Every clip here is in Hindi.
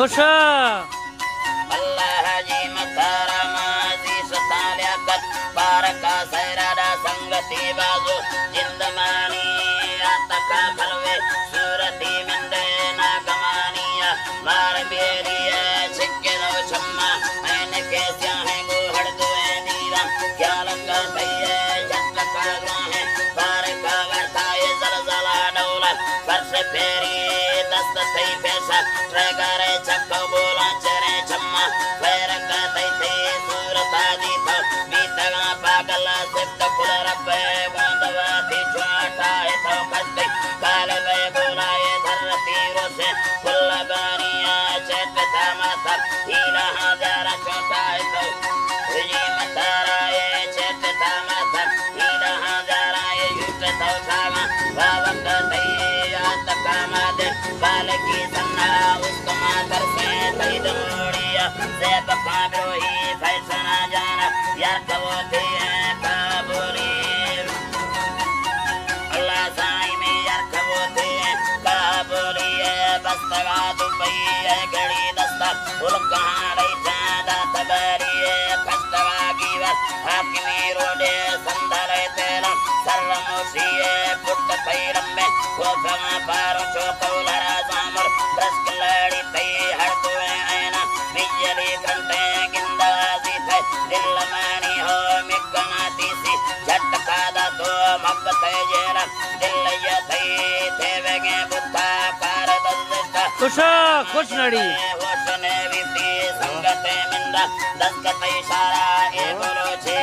खुश अल्लाह जी मतारा माजी सतालियाकत बारका सैरादा संगति बाजू जिंदमानी आतका फलवे सूरती मिंदे नागमानिया मार बेरिया छिक्के लो छम्मा मैंने के स्याहे गुहड़ दुए दीवा क्या लंगा तैये झटका ग्राहे बारका वर्ताए जलजला डौला फर्श फेरी दस्त थई पैसा ट्रैगरे चक्को बोला चरे छम्मा फैरका तई थई सूरता दी था बीतगा पागला सिद्ध कुल रब्बे बांधवा थी छोटा है तो कस्ते काले बे बोलाए धरती रोसे कुल बानिया चेत माता हीरा हजारा छोटा है तो जी मतारा ये चेत माता हीरा हजारा ये युक्त तो सामा बावक तई आतका मादे बालकी सन्ना उसको मातर से तई दमोड़िया से बका बिरोही फैसना जाना यार कवो थी काबुली अल्लाह साई में यार कवो थी काबुली बस्तगा दुबई गड़ी दस्ता उल कहाँ रही जादा तबरी खस्तवा की बस हाकिमी रोडे संदर तेरा सर्वमोशी पुट पैरम में कोफमा पारो चौकौलरा जामर ब्रस्क लड़ी तई हर दुए ऐना बिजली घंटे गिंदाजी थे दिल मानी हो मिकना तीसी झटका दा तो मोहब्बत जेरा दिल ये थई थे वेगे बुद्धा कार दस्ता खुश नड़ी होशने विती संगते मिंदा दस्कत इशारा ए बोलो छे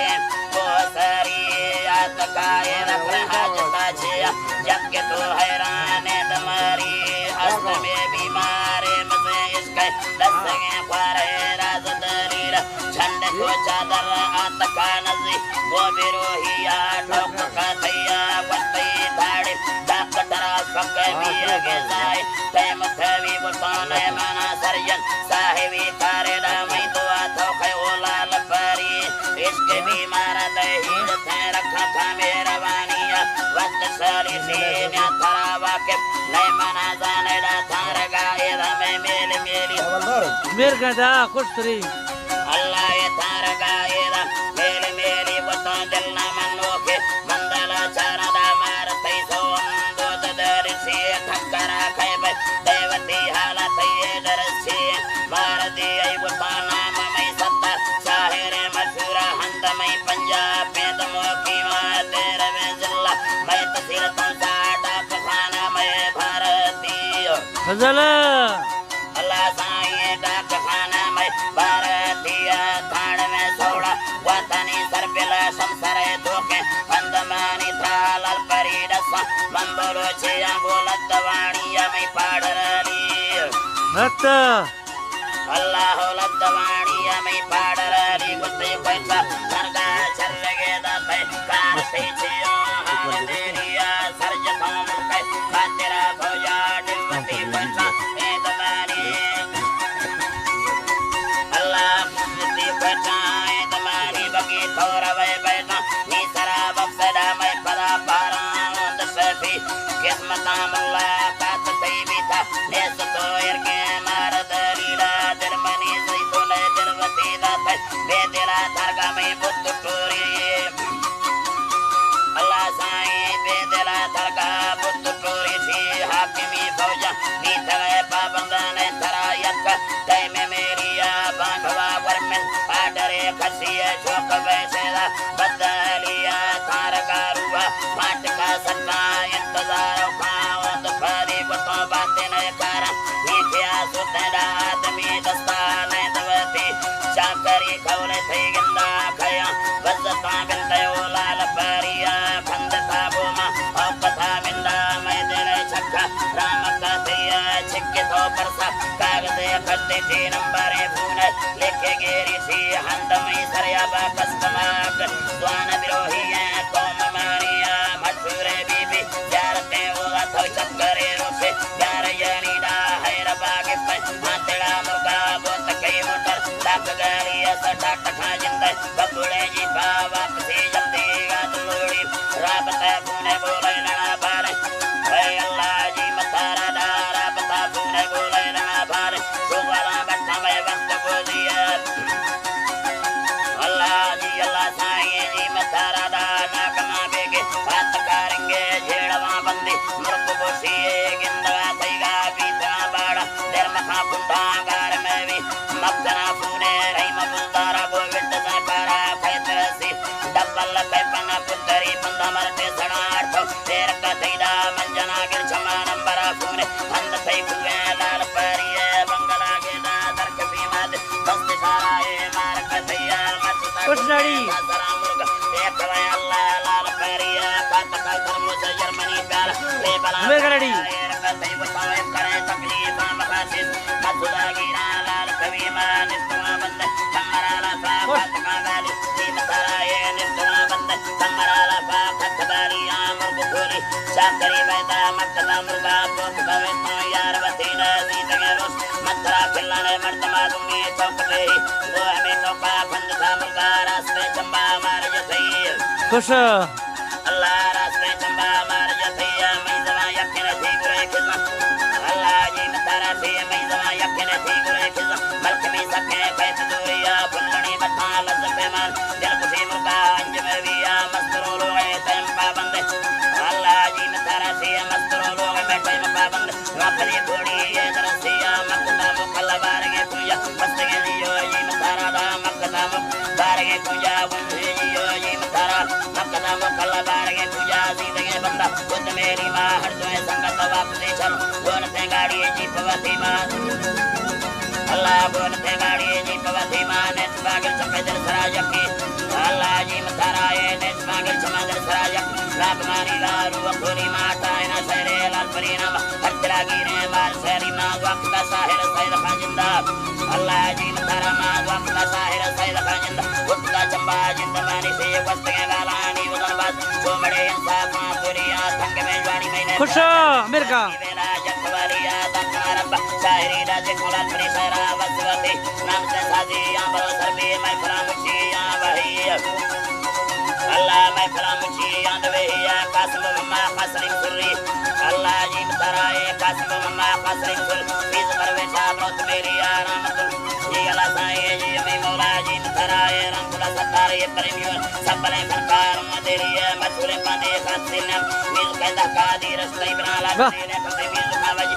वो सरी आतकाए रखना हाजता छे जब के तो हैरान दमरी हस्त में बीमारे मजे इसके दस्तगे ख्वारे राज दरीर झंड को चादर आतका नजी वो बिरोहिया ठोक का थैया वत्ती धाड़ी डाकटरा फके भी आगे जाए तैम थवी बुताने मना सरयन साहिबी कारे दामई दुआ थोखे ओलाल परी इसके बीमार दहीर थे रखा था मेरा वानिया वक्त सारी सीन्या थरा वाकिफ नए मना जाने दा थार गाए में मेल मेली मेर गदा खुश तरी अल्लाह ये थार गाए मेल मेली बता दिल ना मनोखे मंदला चारा दा मार तई सो अंदो दर से ठक्करा खैबे देवती हालत ये डर से मार दी आई बता नाम में सत्ता साहिरे मशहूरा हंद में पंजाब में दमो की मां तेरे में जिल्ला मैं तसिर तुम साडा खाना में भारतीय फजल अल्लाह साईं डाक खाना में भारतीय थान में सोड़ा वतनी सरबिला संसरे धोके अंदमानी थालल परिदस मंबरो छिया बोलत वाणिया में पाड़रली हत अल्लाह लद्दवाणिया में पाड़रली गुत्ते पैसा सरगा चरगे दाते कार से छियो हाल देरिया सरज थाम के खातिरा भौजा डिवती पैसा ए दमानी अल्लाह मुक्ति बचाए दमानी बगी थोरवे बैठा नी सरा बक्सदा में पदा पारा दसफी किस्मत मुलाकात तैबी था नेस तो इरके मार दलीला जर्मनी जैतून दिलवती दाते बेदिला थरगा में बुद्ध टोरी अल्लाह साईं बेदिला थरगा बुद्ध टोरी थी हाकिमी फौजा नी तवे पाबंदने थरा यक तै में मेरिया बांधवा वरमन आडरे खसिए चौक वैसेदा बदलिया थारगा रुआ पाट का सन्ना इंतजार खाओ तो फरी बतो बातें न करा नीतिया सुतदा आदमी दस्तान दवती चाकरी खौले थई गंदा खया वजता बिनते ओलाल परिया खंद था बोमा औकथा मिंदा मैं तेरे छक्का राम का थैया छिक्के तो परसा कागजे खट्टे थी नंबरे फून लेके गेरी सी हंद में सरया बा कस्तमाक द्वान बिरोही कौम मारिया मशहूरे बीबी जारते ओला तो चक्करे रोसे यार यनीदा हैर बागे पे हाथड़ा मुर्गा बोत कई मोटर लाख गाड़िया सटा टखा जिंदा बबुड़े जी बाबा से जल्दी गात लोड़ी राबता फूने बोले लड़ा बारे अल्लाह जी मतारा दारा बता फूने बोले लड़ा बारे सुवाला खा पुंडागार में भी मक्जना फूने रही मबुलदारा गोविंद सनकारा खैतरसी डबल कैपन पुतरी बंदा मरते सनार्थ तेर कथैदा मंजना गिर छमा नंबरा फूने अंध थई हुए लाल परिये बंगला के दादर कभी मत बस्त साराए मार कथैया मत कुशनाड़ी अल्लाह लाल परिये कात का कर्म से जर्मनी प्यार ले बला मेघराड़ी कथई बताए करे तकलीफ मखासिस मधुदा गिरा लाल कभी मान इस्तमा बंद कमरा ला फात का गाली नीम तराए निस्तमा बंद कमरा ला फात बारी आमर बुखोरी शाकरी वैदा मक्का मुर्गा पोप कवे तो यार वतीना सीत गेरोस मथरा खिलाने मर्दमा दूंगी चौक पे वो हमें तो का बंद था मुर्गा रास्ते चंबा मार जथई खुश अल्लाह रास्ते चंबा मार जथई मैं जमा यकिन थी गुरे खिदमा अल्लाह जी मतारा थी मैं जमा यकिन थी गुरे खिदमा मलक में सके कैत दूरिया पुल्लनी बता लज पेमान दिल खुशी मुर्गा अंजम विया मस्तरो लोए तम पाबंद अल्लाह जी मतारा थी मस्तरो लोए बैठे पाबंद वापरी घोड़ी ये दरसिया मक्का मुकल्ला बारगे पूजा मस्तगे जियो जी मतारा दा मक्का बारगे पूजा वंदे जियो जी मतारा मक्का मुकल्ला बारगे पूजा सीधे बंदा खुद मेरी मां हर दोए संगत वापसी चल बोन ते गाड़ी जीप वती मां अल्लाह बोन ते गाड़ी जीप वती मां ने स्वागत सफेद सराजकी अल्लाह जी मतारा ने स्वागत समादर सराजक लाभ मारी लारू खोरी माता ना सरे लाल परिणाम हर तरह गिरे मार सरी मां वक्त साहिर सैद खाजिंदा अल्लाह जी मतारा मां वक्त साहिर सैद खाजिंदा उत्ता चंबा जिंदमानी से वस्त के गालानी वदनबाद सोमड़े इंसाफ पुरिया थंग में जवानी महीने खुश अमेरिका वेला जखवारिया दखरब शायरी राज कोलाल परी सरा वसवती नाम से साजी आंबरो सरबी मैं फरामुची आ वही अल्लाह मैं फरामुची आंद वही कासिम मम्मा कासरिम सुरी अल्लाह जी मताराए कासिम मम्मा कासरिम सुर बीज परवे शाबरत मेरी आरामतुल जी अल्लाह साए जी मैं मौला जी मताराए रंगुला सतारे प्रेमियों सबले फरकार मदेरिया मथुरे पाने खातिन मिल कहदा कादी रस्ते बना ला तेरे कते मिल खावज